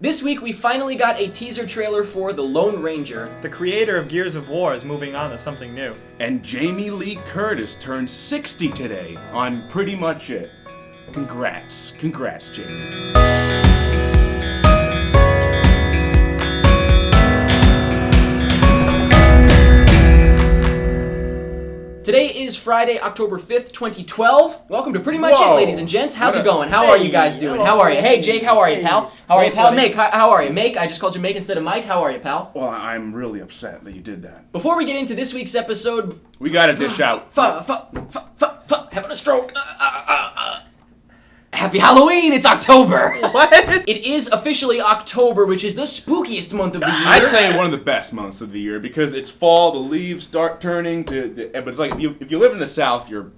This week, we finally got a teaser trailer for The Lone Ranger. The creator of Gears of War is moving on to something new. And Jamie Lee Curtis turned 60 today on Pretty Much It. Congrats, Jamie. Today is Friday, October 5th, 2012. Welcome to Pretty Much It, ladies and gents. How's it going? How are you guys doing? How are you? Hey, Jake, how are you, pal? How are you, pal? Make, how are you? Make, I just called you Make instead of Mike. How are you, pal? Well, I'm really upset that you did that. Before we get into this week's episode... We gotta dish out. Having a stroke. Happy Halloween! It's October! What? It is officially October, which is the spookiest month of the year. I'd say one of the best months of the year because it's fall, the leaves start turning but it's like if you live in the South, you're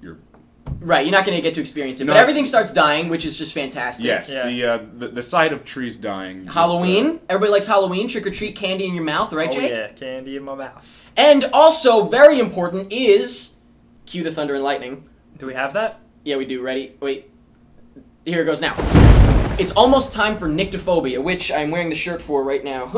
right. You're not going to get to experience it, No. but everything starts dying, which is just fantastic. yes, Yeah. the sight of trees dying. just, Halloween. Everybody likes Halloween. Trick or treat, candy in your mouth, right, Oh Jake? yeah, candy in my mouth. And also, very important is cue the thunder and lightning. Do we have that? Yeah, we do. Ready? Wait. Here it goes now. It's almost time for nyctophobia, which I'm wearing the shirt for right now.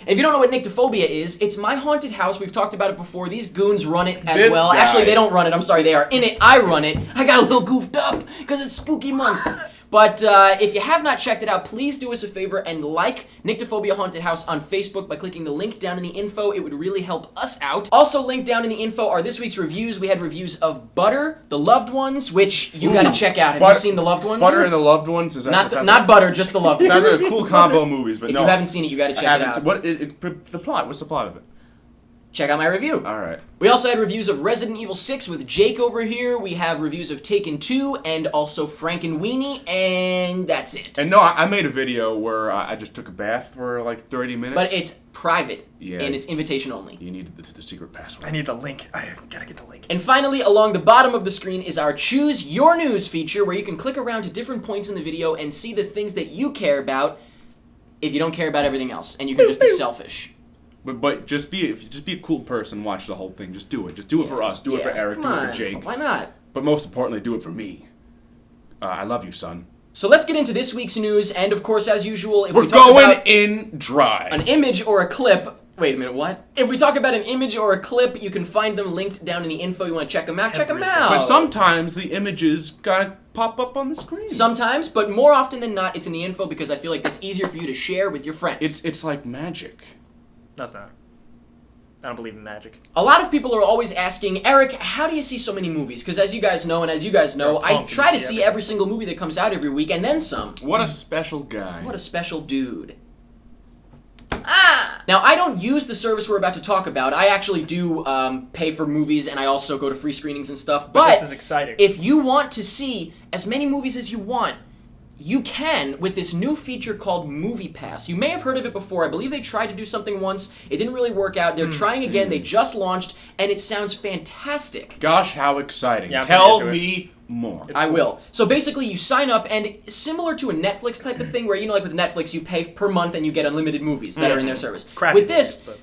If you don't know what nyctophobia is, it's my haunted house. We've talked about it before. These goons run it as This well. guy. Actually, they don't run it. I'm sorry. They are in it. I run it. I got a little goofed up because it's spooky month. But if you have not checked it out, please do us a favor and like Nyctophobia Haunted House on Facebook by clicking the link down in the info. It would really help us out. Also linked down in the info are this week's reviews. We had reviews of Butter, The Loved Ones, which you gotta check out. Have you seen The Loved Ones? Butter and the Loved Ones. Is that Not Butter, just The Loved Ones. Sounds like a cool combo movies, but If no. you haven't seen it, you gotta check it out. The plot? What's the plot of it? Check out my review. All right. We also had reviews of Resident Evil 6 with Jake over here. We have reviews of Taken 2 and also Frankenweenie, and that's it. And no, I made a video where I just took a bath for like 30 minutes. But it's private, Yeah. and it's invitation only. You need the secret password. I need the link. I gotta get the link. And finally, along the bottom of the screen is our Choose Your News feature, where you can click around to different points in the video and see the things that you care about if you don't care about everything else, and you can just be selfish. But just be a cool person. Watch the whole thing. Just do it. Just do it for us. Do it for Eric. Come Do it on. for Jake. Why not? But most importantly, do it for me. I love you, son. So let's get into this week's news, and of course, as usual, if We're we talk going about in dry. an image or a clip... Wait a minute, what? If we talk about an image or a clip, you can find them linked down in the info. You want to check them out? Check them Everything. out! But sometimes the images gotta pop up on the screen. Sometimes, but more often than not, it's in the info because I feel like that's easier for you to share with your friends. It's like magic. No, it's not. I don't believe in magic. A lot of people are always asking, Eric, how do you see so many movies? Because as you guys know, I try to see every single movie that comes out every week, and then some. What a special guy. What a special dude. Now, I don't use the service we're about to talk about. I actually do pay for movies, and I also go to free screenings and stuff. But this is exciting. if you want to see as many movies as you want, you can with this new feature called Movie Pass. You may have heard of it before. I believe they tried to do something once. It didn't really work out. They're trying again. They just launched, and it sounds fantastic. Gosh, how exciting. Yeah, I'm Tell pretty into me more. I will. So basically, you sign up, and similar to a Netflix type of thing, where, you know, like with Netflix, you pay per month and you get unlimited movies that are in their service. Crap. With this, But...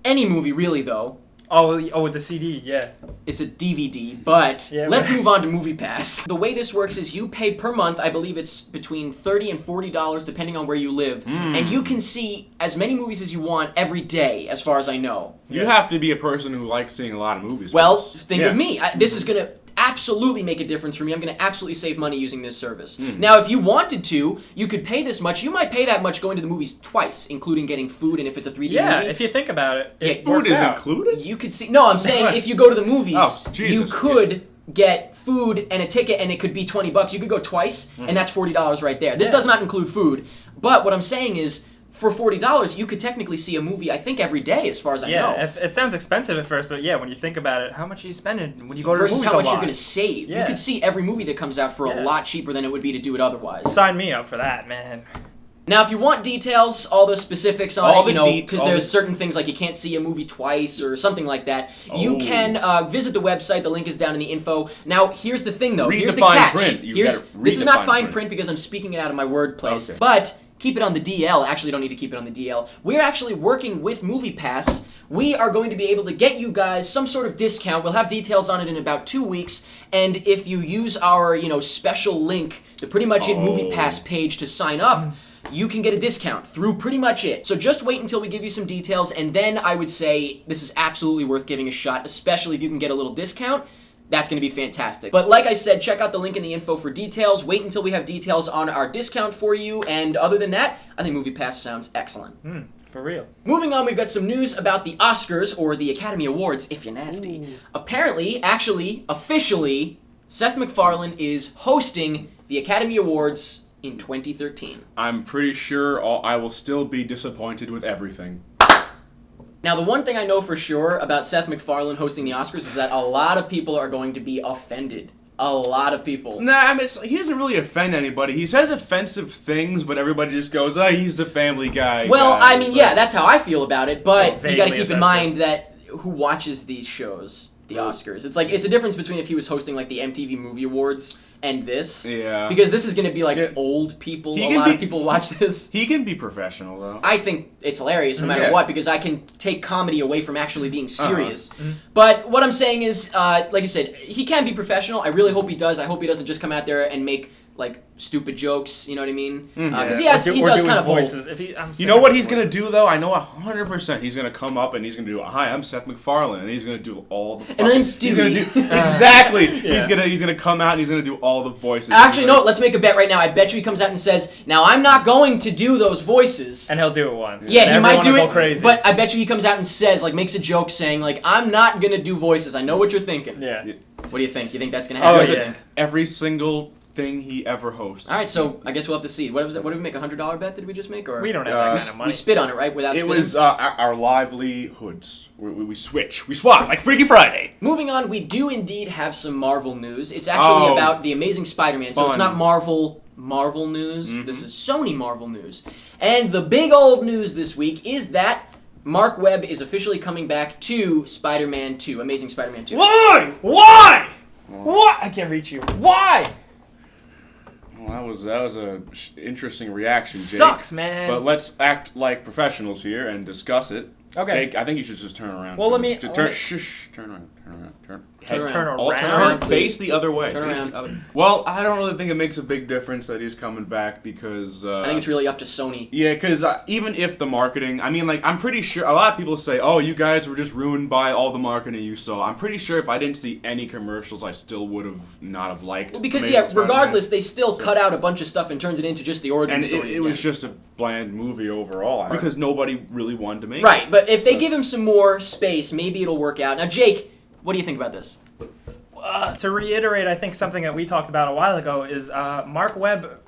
any movie really, though, with the CD, yeah. it's a DVD, but Yeah, let's right. move on to Movie Pass. The way this works is you pay per month. I believe it's between $30 and $40, depending on where you live, and you can see as many movies as you want every day, as far as I know. You have to be a person who likes seeing a lot of movies. Well, first. think Yeah. of me. This is going to absolutely make a difference for me. I'm going to absolutely save money using this service. Now, if you wanted to, you could pay this much. You might pay that much going to the movies twice, including getting food, and if it's a 3D Yeah, movie. if you think about it, Yeah, it Food works is out. included? You could see... No, I'm saying if you go to the movies, Oh, you Jesus. could get food and a ticket, and it could be $20. You could go twice, and that's $40 right there. This does not include food. But what I'm saying is, for $40, you could technically see a movie, I think, every day, as far as I know. Yeah, it sounds expensive at first, but yeah, when you think about it, how much are you spending when you go to the Versus movies how a much you're lot? going to save. You Yeah. could see every movie that comes out for a Yeah. lot cheaper than it would be to do it otherwise. Sign me up for that, man. Now, if you want details, all the specifics on All it, you the know, deets, because all there's the- certain things like you can't see a movie twice or something like that, you Oh. can visit the website. The link is down in the info. Now, here's the thing, though. Read Here's the the fine catch. print. You Here's gotta read this is the not fine fine print. print because I'm speaking it out of my word place, Okay. but keep it on the DL. Actually, don't need to keep it on the DL. We're actually working with MoviePass. We are going to be able to get you guys some sort of discount. We'll have details on it in about 2 weeks. And if you use our, special link, the Pretty Much It MoviePass page to sign up, you can get a discount through Pretty Much It. So just wait until we give you some details, and then I would say this is absolutely worth giving a shot, especially if you can get a little discount. That's going to be fantastic. But like I said, check out the link in the info for details. Wait until we have details on our discount for you. And other than that, I think MoviePass sounds excellent. For real. Moving on, we've got some news about the Oscars, or the Academy Awards, if you're nasty. Ooh. Apparently, actually, officially, Seth MacFarlane is hosting the Academy Awards in 2013. I'm pretty sure I will still be disappointed with everything. Now, the one thing I know for sure about Seth MacFarlane hosting the Oscars is that a lot of people are going to be offended. A lot of people. Nah, I mean, he doesn't really offend anybody. He says offensive things, but everybody just goes, "Oh, he's the Family Guy." Well, guy. I mean, yeah, that's how I feel about it, but you gotta keep offensive. in mind that who watches these shows, the Oscars? It's like, it's a difference between if he was hosting, like, the MTV Movie Awards and this. Yeah. Because this is gonna be, like, old people. A lot of people watch this. He can be professional, though. I think it's hilarious no matter what, because I can take comedy away from actually being serious. But what I'm saying is, like you said, he can be professional. I really hope he does. I hope he doesn't just come out there and make, like, stupid jokes, you know what I mean? Because he does kind of voices. You know what he's going to do, though? I know 100% he's going to come up and he's going to do, "Hi, I'm Seth MacFarlane," and he's going to do all the... And I'm Stewie. Exactly! He's going to come out and he's going to do all the voices. Actually, no, let's make a bet right now. I bet you he comes out and says, "Now, I'm not going to do those voices." And he'll do it once. Yeah, he might do it, crazy. but I bet you he comes out and says, like, makes a joke saying, like, "I'm not going to do voices. I know what you're thinking." Yeah. What do you think? You think that's going to happen? Oh, yeah. Every single thing he ever hosts. All right, so I guess we'll have to see. What was it? What did we make? $100 bet? Did we just make? Or We don't have that kind of money. we spit on it, right? Without It spitting? was our livelihoods. We switch. We swap, like Freaky Friday. Moving on, we do indeed have some Marvel news. It's actually about the Amazing Spider-Man, so it's not Marvel news. This is Sony Marvel news. And the big old news this week is that Mark Webb is officially coming back to Spider-Man 2, Amazing Spider-Man 2. Why? What? I can't reach you. Why? Well, that was a interesting reaction, Jake. Sucks, man. But let's act like professionals here and discuss it. Okay. Jake, I think you should just turn around. Well, let me... Turn around. Turn around. Turn around, Face the other way. Turn Face around. the other. Well, I don't really think it makes a big difference that he's coming back because... I think it's really up to Sony. Yeah, because even if the marketing... I mean, like, I'm pretty sure... A lot of people say, "Oh, you guys were just ruined by all the marketing you saw." I'm pretty sure if I didn't see any commercials, I still would have not have liked Well, because, Amazing yeah, Spider-Man. regardless, they still cut out a bunch of stuff and turned it into just the origin And story it was just a bland movie overall because nobody really wanted to make it. Right, but if they give him some more space, maybe it'll work out. Now, Jake, what do you think about this? To reiterate, I think something that we talked about a while ago is Mark Webb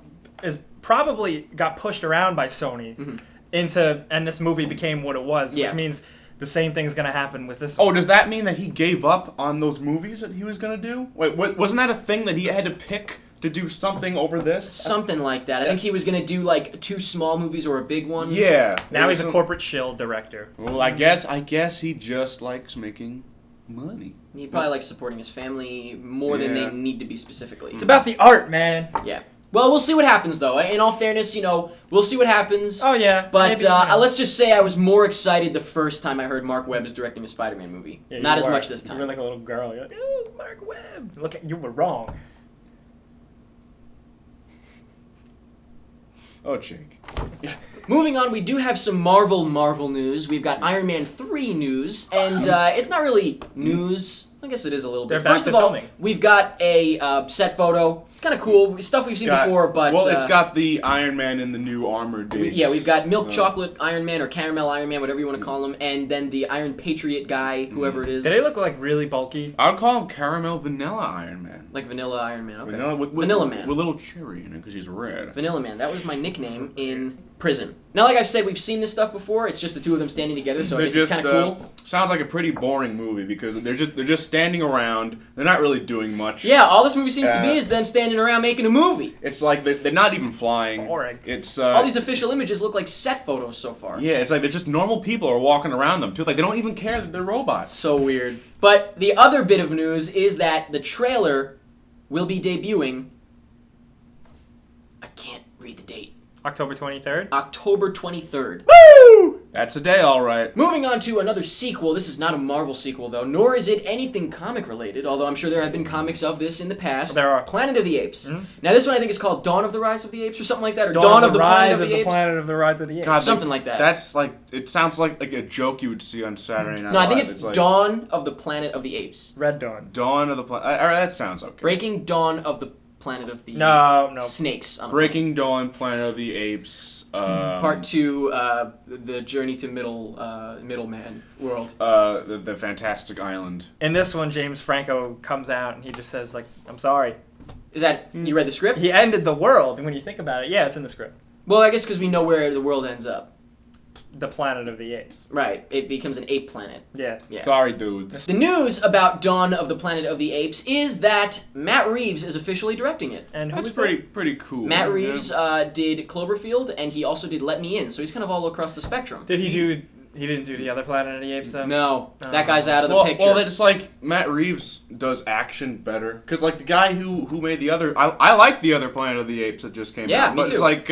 is probably got pushed around by Sony and this movie became what it was, which means the same thing's going to happen with this one. Oh, does that mean that he gave up on those movies that he was going to do? Wait, wasn't that a thing that he had to pick to do something over this? Something like that. I think he was going to do, like, 2 small movies or a big one. Yeah. Now he's a corporate shill director. Well, I guess he just likes making money. He probably likes supporting his family more than they need to be specifically. It's about the art, man. Yeah. Well, we'll see what happens, though. In all fairness, we'll see what happens. Oh, yeah. But let's just say I was more excited the first time I heard Mark Webb is directing a Spider-Man movie. Yeah, Not as much this time. You were like a little girl. You're like, "Ooh, Mark Webb." Look, you were wrong. Oh, Jake. Moving on, we do have some Marvel news. We've got Iron Man 3 news, and it's not really news. I guess it is a little bit. They're back First to of all, filming. we've got a set photo. Kind of cool. Stuff we've seen before, but... Well, it's got the Iron Man in the new armor dates. Yeah, we've got Milk Chocolate Iron Man, or Caramel Iron Man, whatever you want to call him, and then the Iron Patriot guy, whoever it is. Did they look like really bulky? I would call him Caramel Vanilla Iron Man. Like Vanilla Iron Man, okay. Vanilla Man. With a little cherry in it because he's red. Vanilla Man. That was my nickname in prison. Now, like I've said, we've seen this stuff before. It's just the two of them standing together, so I guess it's kind of cool. Sounds like a pretty boring movie because they're just standing around. They're not really doing much. Yeah, all this movie seems to be is them standing around making a movie. It's like they're not even flying. Boring. It's all these official images look like set photos so far. Yeah, it's like they're just normal people are walking around them too. Like they don't even care that they're robots. So weird. But the other bit of news is that the trailer will be debuting. I can't read the date. October 23rd? October 23rd. Woo! That's a day, all right. Moving on to another sequel. This is not a Marvel sequel, though, nor is it anything comic-related, although I'm sure there have been comics of this in the past. There are. Planet of the Apes. Mm-hmm. Now, this one I think is called Dawn of the Rise of the Apes or something like that, or Dawn of the Planet of the Apes. Planet of the Rise of the Apes. God, Something like that. That's like, it sounds like a joke you would see on Saturday Night No, I think Live. it's like, Dawn of the Planet of the Apes. Red Dawn. Dawn of the Planet. All right, that sounds okay. Breaking Dawn of the Planet of the No. Snakes. On a Breaking Dawn, Planet of the Apes. Part 2, the Journey to Middleman World. The Fantastic Island. In this one, James Franco comes out and he just says, like, I'm sorry. Is that, you read the script? He ended the world, and when you think about it, yeah, it's in the script. Well, I guess because we know where the world ends up. The Planet of the Apes. Right, it becomes an ape planet. Yeah. Sorry, dudes. The news about Dawn of the Planet of the Apes is that Matt Reeves is officially directing it. And who That's was that? pretty cool. Matt Reeves did Cloverfield, and he also did Let Me In, so he's kind of all across the spectrum. Did he do... He didn't do the other Planet of the Apes, though? No, Oh. that guy's out of the Well, picture. well, it's like Matt Reeves does action better because like the guy who made the other, I like the other Planet of the Apes that just came out. Yeah, me but too. it's like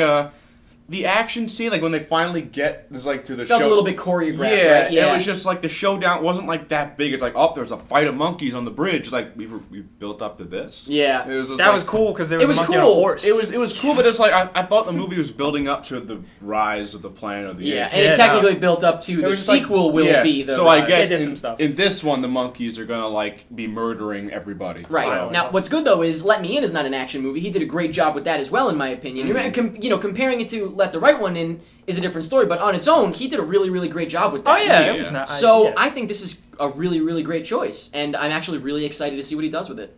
the action scene, like when they finally get this like to the Felt show. a little bit choreographed, Yeah, right? Yeah, it was just like the showdown wasn't like that big. It's like, oh, there's a fight of monkeys on the bridge. It's like we built up to this. Yeah. It was just That like, was cool because there was It was a monkey on a cool. horse. It was cool, but it's like I thought the movie was building up to the rise of the Planet of the Yeah, Apes. and Yeah, it technically built up to the was just like- sequel will yeah, be the so I rise. guess They did some stuff. in this one the monkeys are gonna like be murdering everybody. Right. So- Now, what's good, though, is Let Me In is not an action movie. He did a great job with that as well, in my opinion. Comparing it to Let the Right One In is a different story, but on its own, he did a really, really great job with that. Oh, yeah, Yeah. it was not... So yeah. I think this is a really, really great choice, and I'm actually really excited to see what he does with it.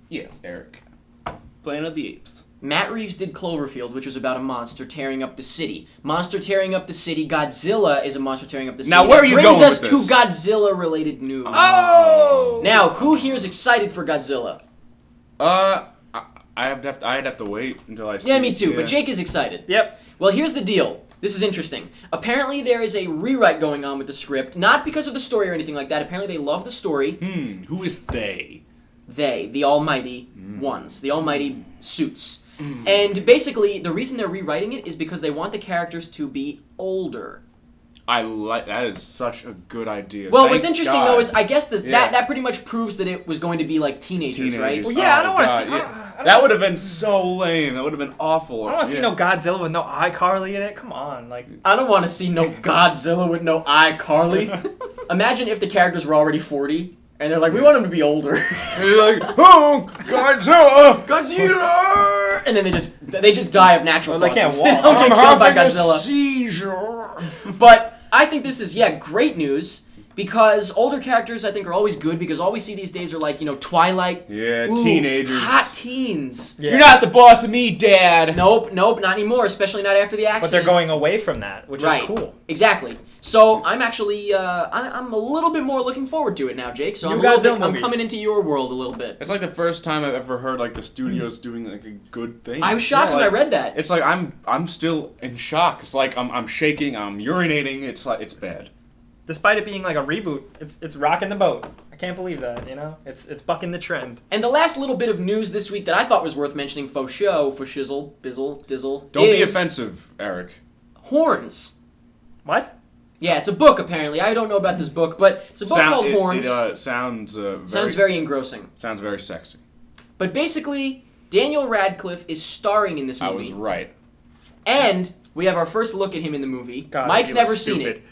Yes, Eric. Planet of the Apes. Matt Reeves did Cloverfield, which was about a monster tearing up the city. Monster tearing up the city. Godzilla is a monster tearing up the city. Now, where are you brings going us with to this? Godzilla-related news. Oh! Now, who here is excited for Godzilla? I'd have to wait until I see. Yeah, me too, yeah. but Jake is excited. Yep. Well, here's the deal. This is interesting. Apparently, there is a rewrite going on with the script, not because of the story or anything like that. Apparently, they love the story. Who is they? They, the almighty ones, the almighty suits. And basically, the reason they're rewriting it is because they want the characters to be older. I like that is such a good idea. Well, Thank what's interesting, God. though, is I guess this, Yeah. that pretty much proves that it was going to be like teenagers, right? Well, yeah, I don't wanna God, see- yeah. I don't That wanna would have been so lame. That would have been awful. I don't want to see no Godzilla with no iCarly in it. Come on, like... I don't want to see no Godzilla with no iCarly. Imagine if the characters were already 40, and they're like, we want him to be older. And you're like, oh, Godzilla! Godzilla! And then they just die of natural Well, they causes. can't walk. They don't get killed by having a Godzilla. seizure. But I think this is, great news. Because older characters, I think, are always good. Because all we see these days are like, Twilight. Yeah, Ooh, teenagers. Hot teens. Yeah. You're not the boss of me, Dad. Nope, not anymore. Especially not after the accident. But they're going away from that, which right. is cool. Exactly. So I'm actually, I'm a little bit more looking forward to it now, Jake. So New I'm Godzilla movie. coming into your world a little bit. It's like the first time I've ever heard like the studios doing like a good thing. I was shocked It's when I like- read that. It's like I'm still in shock. It's like I'm shaking, I'm urinating. It's like it's bad. Despite it being like a reboot, it's rocking the boat. I can't believe that, It's bucking the trend. And the last little bit of news this week that I thought was worth mentioning, faux show, for shizzle, bizzle, dizzle, Don't be is offensive, Eric. Horns. What? Yeah, it's a book apparently. I don't know about this book, but it's a book called Horns. It sounds Sounds very engrossing. sounds very sexy. But basically, Daniel Radcliffe is starring in this I movie. was right. And we have our first look at him in the movie. God, Mike's he never looks seen stupid. it.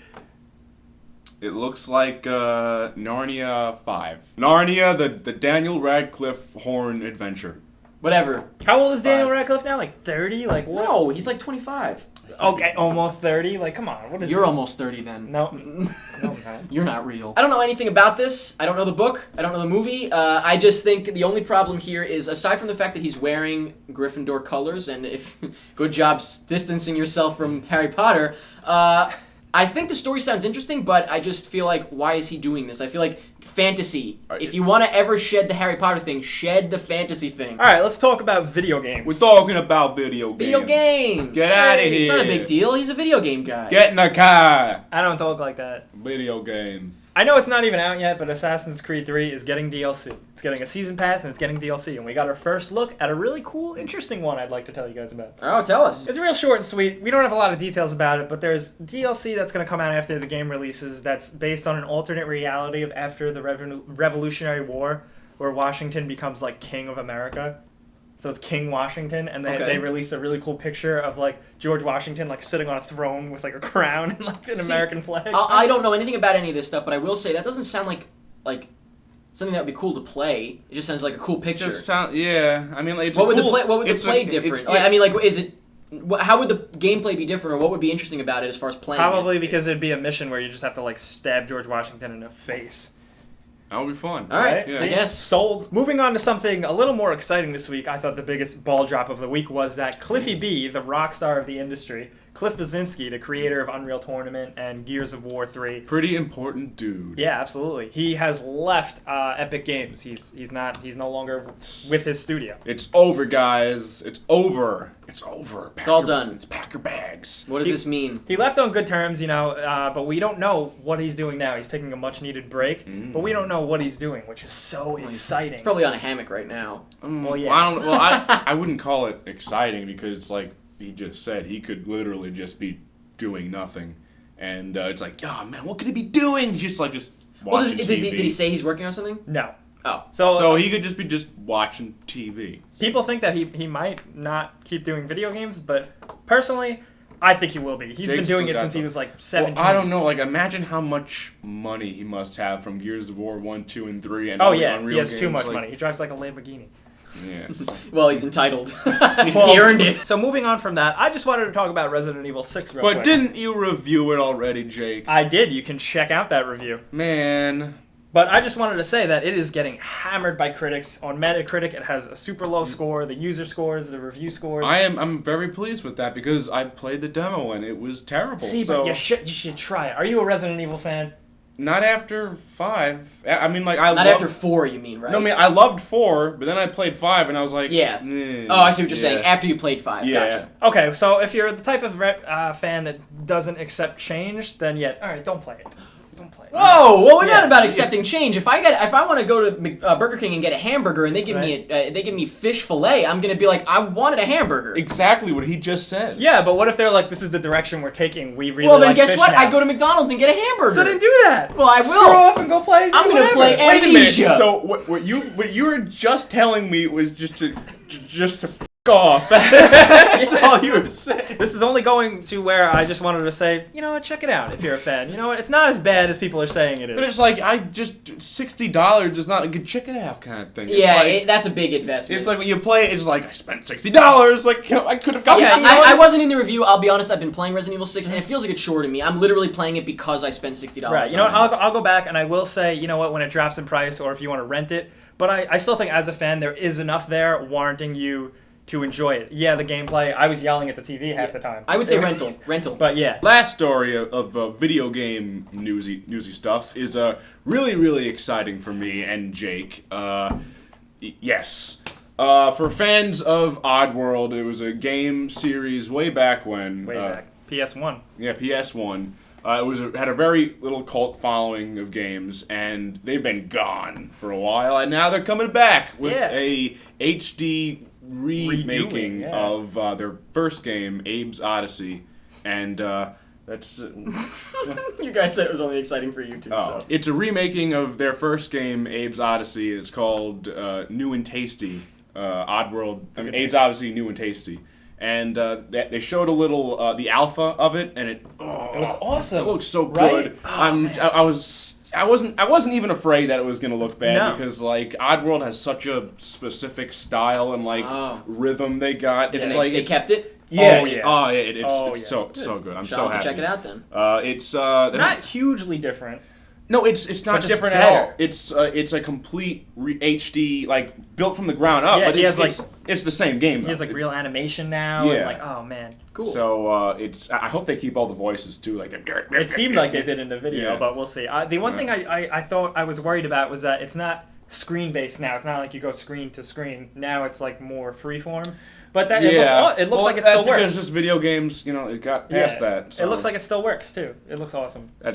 It looks like Narnia 5. Narnia, the Daniel Radcliffe horn adventure. Whatever. How old is Daniel Fine. Radcliffe now? Like 30? Like what? No, he's like 25. Okay, almost 30. Like, come on. What is You're this? almost 30 then. No. No, I'm not. You're not real. I don't know anything about this. I don't know the book. I don't know the movie. I just think the only problem here is, aside from the fact that he's wearing Gryffindor colors, and if good job distancing yourself from Harry Potter, I think the story sounds interesting, but I just feel like, why is he doing this? I feel like fantasy. If you want to ever shed the Harry Potter thing, shed the fantasy thing. All right, let's talk about video games. We're talking about video games. Video games. Get out of here. It's not a big deal. He's a video game guy. Get in the car. I don't talk like that. Video games. I know it's not even out yet, but Assassin's Creed 3 is getting DLC. It's getting a season pass and it's getting DLC, and we got our first look at a really cool, interesting one I'd like to tell you guys about. Oh, tell us. It's real short and sweet. We don't have a lot of details about it, but there's DLC that's going to come out after the game releases that's based on an alternate reality of after the Revolutionary War, where Washington becomes like King of America. So it's King Washington, and they released a really cool picture of like George Washington like sitting on a throne with like a crown and like an American flag. I don't know anything about any of this stuff, but I will say that doesn't sound like something that would be cool to play. It just sounds like a cool picture. Yeah. I mean, like, it's what would the play different? I mean, like, is it? How would the gameplay be different, or what would be interesting about it as far as playing? Probably because it'd be a mission where you just have to like stab George Washington in the face. That would be fun. All right, yeah. I guess. Sold. Moving on to something a little more exciting this week, I thought the biggest ball drop of the week was that Cliffy B, the rock star of the industry, Cliff Basinski, the creator of Unreal Tournament and Gears of War 3. Pretty important dude. Yeah, absolutely. He has left Epic Games. He's no longer with his studio. It's over, guys. It's over. It's over. It's all done. It's pack your bags. What does this mean? He left on good terms, but we don't know what he's doing now. He's taking a much needed break, but we don't know what he's doing, which is so exciting. He's probably on a hammock right now. Well, yeah. I wouldn't call it exciting because, like he just said, he could literally just be doing nothing, and it's like, oh man, what could he be doing? He's just watching TV. Did he say he's working on something? No. Oh. So he could just be watching TV. People think that he might not keep doing video games, but personally, I think he will be. He's been doing it since he was like 17. Well, I don't know. Like, imagine how much money he must have from Gears of War 1, 2, and 3. And Unreal he has games. too much money. He drives like a Lamborghini. Yeah. Well, he's entitled. He earned it. So moving on from that, I just wanted to talk about Resident Evil 6 real quick. But didn't you review it already, Jake? I did. You can check out that review. Man. But I just wanted to say that it is getting hammered by critics. On Metacritic, it has a super low score. The user scores, the review scores. I'm very pleased with that because I played the demo and it was terrible. See, but you should try it. Are you a Resident Evil fan? Not after 5. I mean, like, Not after 4, you mean, right? No, I mean, I loved 4, but then I played 5 and I was like... Yeah. Oh, I see what you're saying. After you played 5. Yeah. Gotcha. Okay, so if you're the type of fan that doesn't accept change, then alright, don't play it. Don't play it. Whoa! Well, we're not about accepting change. If I want to go to Burger King and get a hamburger and they give me fish fillet, I'm gonna be like, I wanted a hamburger. Exactly what he just said. Yeah, but what if they're like, this is the direction we're taking? We really well, then like guess fish what? now. I go to McDonald's and get a hamburger. So then do that. Well, I will. Screw off and go play. I'm gonna play Wait a minute. Amnesia. So what you were just telling me was just to f off. That's all you were saying. This is only going to where I just wanted to say, check it out if you're a fan. You know what? It's not as bad as people are saying it is. But it's like, $60 is not a good check it out kind of thing. It's Yeah, like, that's a big investment. it's like when you play it, it's like, I spent $60. Like, I could have gotten Yeah, I wasn't in the review. I'll be honest. I've been playing Resident Evil 6, and it feels like a chore to me. I'm literally playing it because I spent $60. Right. You know what? I'll go back and I will say, you know what? When it drops in price, or if you want to rent it, but I still think as a fan there is enough there warranting you to enjoy it. Yeah, the gameplay. I was yelling at the TV half the time. I would say rental. But yeah. Last story of video game newsy stuff is really, really exciting for me and Jake. Yes. For fans of Oddworld, it was a game series way back when. Way back. PS1. Yeah, PS1. It had a very little cult following of games, and they've been gone for a while, and now they're coming back with a HD remaking of their first game, Abe's Odyssey, and that's... You guys said it was only exciting for you too. So. It's a remaking of their first game, Abe's Odyssey. It's called New and Tasty. Abe's Odyssey, New and Tasty. And they showed a little the alpha of it, and it looks awesome. It looks so right? good. I wasn't even afraid that it was gonna look bad because like Oddworld has such a specific style and rhythm they got. It's they kept it. Yeah. It's so good. I'm so happy. I'll have to check it out then. It's not hugely different. No, it's not just different at all. It's a complete HD, like built from the ground up. Yeah, but it's the same game. He has like real animation now. Yeah. And like, oh man, Cool. So I hope they keep all the voices too. Like it seemed like they did in the video, Yeah. but we'll see. The one thing I thought I was worried about was that it's not screen based now. It's not like you go screen to screen. Now it's like more freeform. But that it looks like it still works. Because just video games, it got past that. So. It looks like it still works too. It looks awesome. I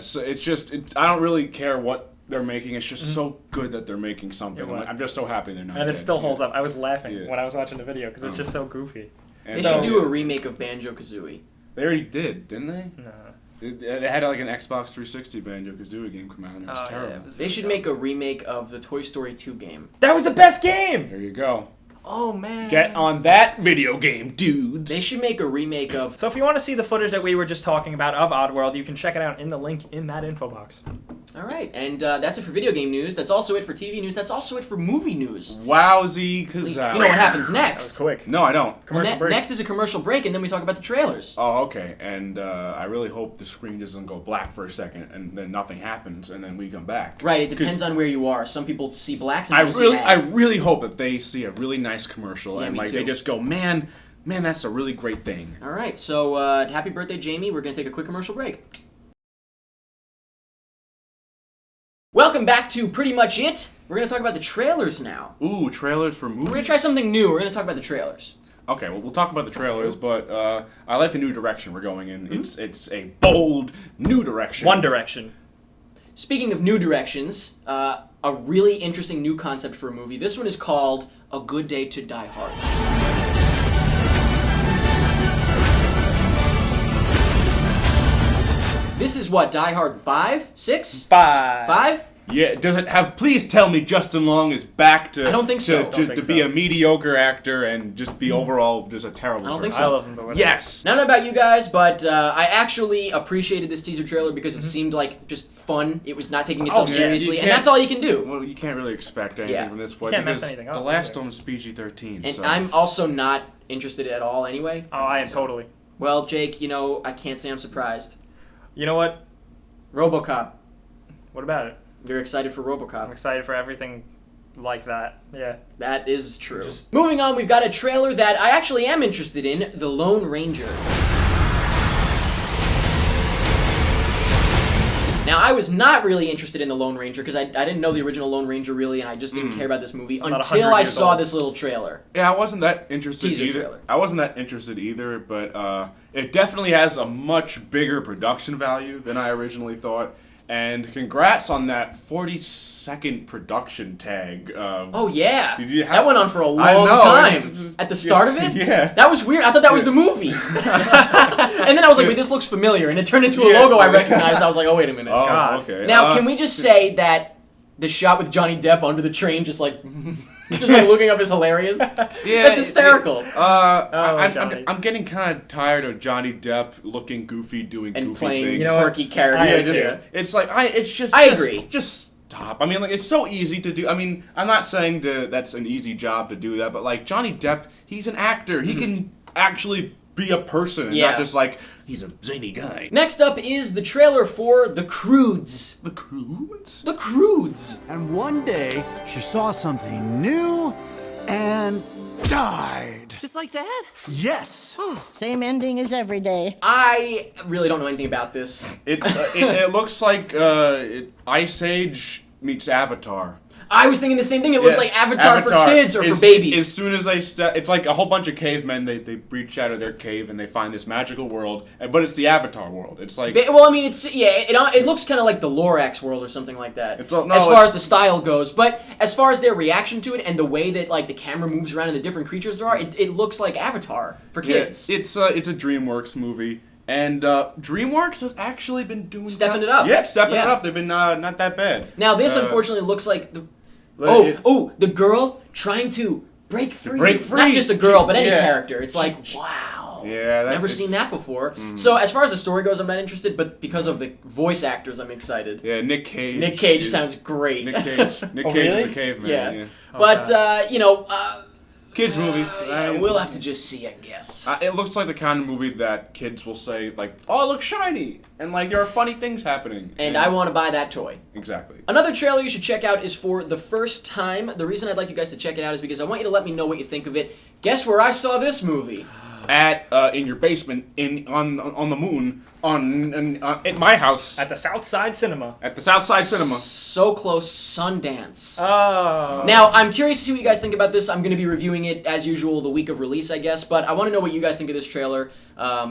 don't really care what they're making. It's just so good that they're making something. I'm just so happy they're not. And it dead. still holds up. I was laughing when I was watching the video because it's just so goofy. They should do a remake of Banjo-Kazooie. They already did, didn't they? No. They had like an Xbox 360 Banjo-Kazooie game come out, and it was terrible. Yeah, it was They should make a remake of the Toy Story 2 game. That was the best game. There you go. Oh man. Get on that video game, dudes. They should make a remake of... So if you want to see the footage that we were just talking about of Oddworld, you can check it out in the link in that info box. All right, and that's it for video game news. That's also it for TV news. That's also it for movie news. Wowzy kazaa. You know what happens That was next? quick. No, I don't. Commercial break. Next is a commercial break, and then we talk about the trailers. Oh, okay. And I really hope the screen doesn't go black for a second, and then nothing happens, and then we come back. Right, it depends on where you are. Some people see blacks and I people see ag. really hope that they see a really nice commercial, Yeah, and me like too. they just go, man, that's a really great thing. All right, so happy birthday, Jamie. We're going to take a quick commercial break. Welcome back to Pretty Much It. We're going to talk about the trailers now. Ooh, trailers for movies. We're going to try something new. We're going to talk about the trailers. Okay, well, we'll talk about the trailers, but I like the new direction we're going in. It's a bold new direction. One Direction. Speaking of new directions, a really interesting new concept for a movie. This one is called A Good Day to Die Hard. This is what, Die Hard 5? 6? 5. 5? Yeah, does it have? Please tell me Justin Long is back to. I don't think so. To be a mediocre actor and just be overall just a terrible. I don't think person. so. I love him, but Yes. I don't know about you guys, but I actually appreciated this teaser trailer because it seemed like just fun. It was not taking itself yeah, seriously, you and that's all you can do. Well, you can't really expect anything Yeah. from this point. Can't mess because anything up, The last either. one was PG-13. And so. I'm also not interested at all anyway. Oh, I am totally. Well, Jake, I can't say I'm surprised. You know what? RoboCop. What about it? You're excited for I'm RoboCop. excited for everything like that. Yeah. That is true. Moving on, we've got a trailer that I actually am interested in, The Lone Ranger. Now, I was not really interested in The Lone Ranger because I didn't know the original Lone Ranger really, and I just didn't care about this movie About until 100 I years saw old. this little trailer. Yeah, I wasn't that interested Teaser either. trailer. I wasn't that interested either, but it definitely has a much bigger production value than I originally thought. And congrats on that 40-second production tag. Oh, yeah. Did you That went on for a I long know, time. it's just- At the start of it? Yeah. That was weird. I thought that was the movie. And then I was like, wait, this looks familiar. And it turned into a Yeah. logo I recognized. I was like, oh, wait a minute. Oh, God. okay. Now, can we just say that the shot with Johnny Depp under the train just like looking up is hilarious? Yeah, That's hysterical. Johnny. I'm getting kind of tired of Johnny Depp looking goofy, doing And goofy playing things. You know what? quirky characters. I Yeah, agree. it's like I agree. Just stop. I mean, like it's so easy to do. I mean, I'm not saying that's an easy job to do that, but like Johnny Depp, he's an actor. He can actually be a person, and Yeah. not just like he's a zany guy. Next up is the trailer for The Croods. The Croods? The Croods. And one day, she saw something new and died. Just like that? Yes. Same ending as every day. I really don't know anything about this. It's it looks like Ice Age meets Avatar. I was thinking the same thing. It looked Yeah, like Avatar for kids or for As babies. soon as they it's like a whole bunch of cavemen. They breach out of their cave and they find this magical world, but it's the Avatar world. It's like Well, I mean, it looks kind of like the Lorax world or something like that. It's no, as far it's- as the style goes, but as far as their reaction to it and the way that like the camera moves around and the different creatures there are, it looks like Avatar for kids. Yeah, it's a DreamWorks movie, and DreamWorks has actually been doing Stepping it up. Yep, stepping Yeah. it up. They've been not that bad. Now this Uh, unfortunately looks like the but the girl trying to break free. break free. Not just a girl, but any Yeah. character. It's like wow. Yeah, Never seen that before. So as far as the story goes, I'm not interested, but because of the voice actors, I'm excited. Yeah, Nick Cage. Nick Cage is- sounds great. Nick Cage. Nick Oh, Cage really? is a caveman. Yeah. Yeah. But Kids movies. We'll have to just see, I guess. It looks like the kind of movie that kids will say, like, "Oh, it looks shiny," and like there are funny things happening. And I want to buy that toy. Exactly. Another trailer you should check out is for The First Time. The reason I'd like you guys to check it out is because I want you to let me know what you think of it. Guess where I saw this movie? In your basement on the moon at my house At the Southside Cinema. at the Southside Cinema. So close, Sundance. Oh. Now, I'm curious to see what you guys think about this. I'm going to be reviewing it, as usual, the week of release, I guess. But I want to know what you guys think of this trailer,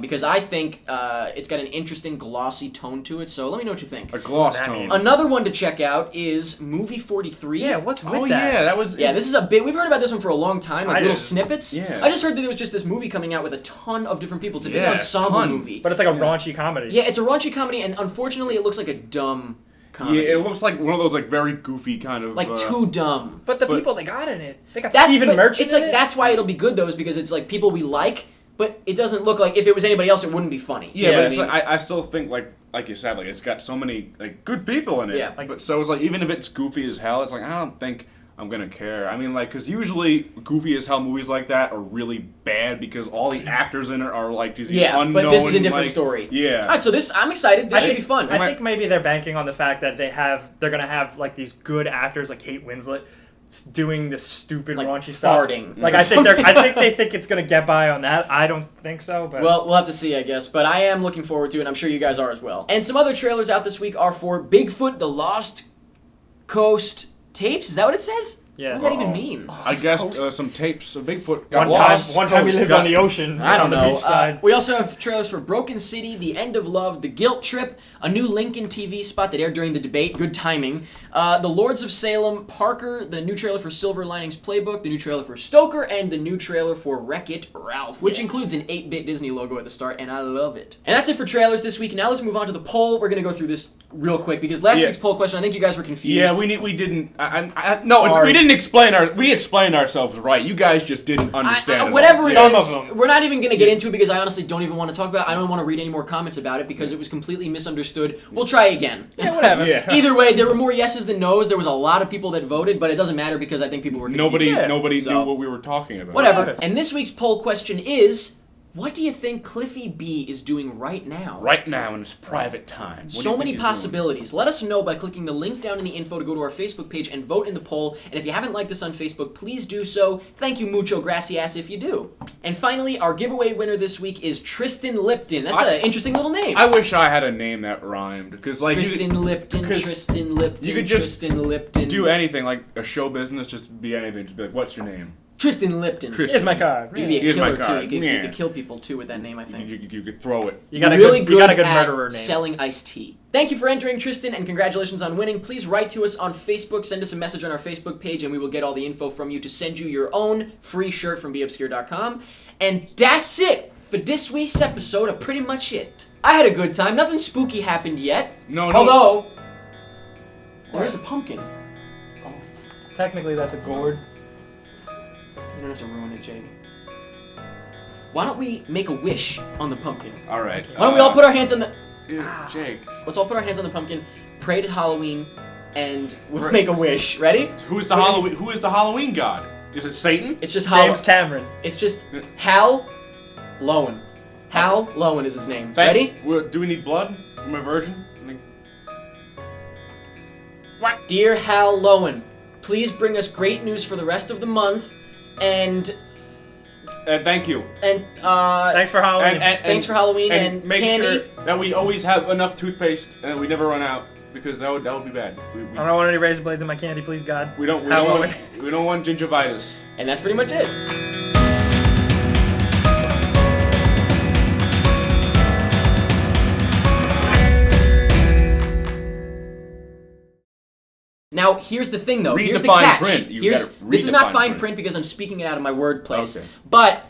because I think it's got an interesting, glossy tone to it. So let me know what you think. A gloss What does that tone. mean? Another one to check out is Movie 43. Yeah, what's with Oh that? yeah, that was. Yeah, this is a big... We've heard about this one for a long time, like I little did. snippets. Yeah. I just heard that there was just this movie coming out with a ton of different people. It's a big Yeah, ensemble ton. movie. But it's like a raunchy comedy. Yeah, it's a raunchy comedy, and unfortunately, it looks like a dumb comedy. Yeah, it looks like one of those like very goofy kind of like too dumb. But the But- people they got in it, they got That's Stephen but Merchant It's in like it? that's why it'll be good though, is because it's like people we like, but it doesn't look like if it was anybody else, it wouldn't be funny. Yeah, You know but what it's I mean? like, I still think like you said, like it's got so many like good people in it. Yeah. But so it's like even if it's goofy as hell, it's like I don't think I'm gonna care. I mean, like, because usually goofy as hell movies like that are really bad because all the actors in it are like these Yeah, unknown. but this is a different like- story. Yeah. All right, so I'm excited. This should be fun. I think maybe they're banking on the fact that they're gonna have like these good actors like Kate Winslet doing this stupid Like raunchy stuff. farting. Like I think they think it's gonna get by on that. I don't think so, but Well, we'll have to see, I guess. But I am looking forward to it, and I'm sure you guys are as well. And some other trailers out this week are for Bigfoot, The Lost Coast Tapes. Is that what it says? Yeah. What does that even mean? I guess some tapes of Bigfoot got one time, lost. one time we Coast lived got- on the ocean. I don't on the know. beachside. We also have trailers for Broken City, The End of Love, The Guilt Trip, a new Lincoln TV spot that aired during the debate. Good timing. The Lords of Salem, Parker, the new trailer for Silver Linings Playbook, the new trailer for Stoker, and the new trailer for Wreck-It Ralph, which includes an 8-bit Disney logo at the start, and I love it. And that's it for trailers this week. Now let's move on to the poll. We're going to go through this real quick because last Yeah. week's poll question, I think you guys were confused. Yeah, we didn't. No, Sorry. we didn't explain we explained ourselves right. You guys just didn't understand. it whatever all. it Some is, of them. we're not even going to get into it because I honestly don't even want to talk about it. I don't want to read any more comments about it because it was completely misunderstood. We'll try again. Yeah, whatever. Yeah. Either way, there were more yeses than nos. There was a lot of people that voted, but it doesn't matter because I think people were confused. Nobody So- knew what we were talking about. Whatever. And this week's poll question is, what do you think Cliffy B is doing right now? Right now in his private time. What do you So think many he's doing? possibilities. Let us know by clicking the link down in the info to go to our Facebook page and vote in the poll. And if you haven't liked us on Facebook, please do so. Thank you, mucho gracias, if you do. And finally, our giveaway winner this week is Tristan Lipton. That's an interesting little name. I wish I had a name that rhymed because like Tristan Lipton, 'cause Tristan Lipton, you could just Tristan Lipton. do anything like a show business, just be anything. Just be like, what's your name? Tristan Lipton. Tristan. Here's my card. You'd be a Here's my killer, too. card. You Yeah. could kill people, too, with that name, I think. You could throw it. You got a really good, you got a good at murderer name. selling iced tea. Thank you for entering, Tristan, and congratulations on winning. Please write to us on Facebook. Send us a message on our Facebook page, and we will get all the info from you to send you your own free shirt from beobscure.com. And that's it for this week's episode of Pretty Much It. I had a good time. Nothing spooky happened yet. No. Although, there's a pumpkin. Technically, that's a gourd. You don't have to ruin it, Jake. Why don't we make a wish on the pumpkin? All right. Why don't we all put our hands on the... Jake. Let's all put our hands on the pumpkin, pray to Halloween, and we'll make a wish. Ready? Who is the Halloween god? Is it Satan? It's just James Cameron. It's just Hal Lowen. Hal Lowen is his name. Ready? Do we need blood from a virgin? Dear Hal Lowen, please bring us great news for the rest of the month, and Thank you. Thanks for Halloween. Thanks for Halloween and make candy. sure that we always have enough toothpaste and we never run out because that would be bad. I don't want any razor blades in my candy, please, God. We don't Halloween. want gingivitis. And that's pretty much it. Now, here's the thing, though. Read Here's the the fine catch. print. You gotta read This is the not fine fine print. print because I'm speaking it out of my word place. Okay. But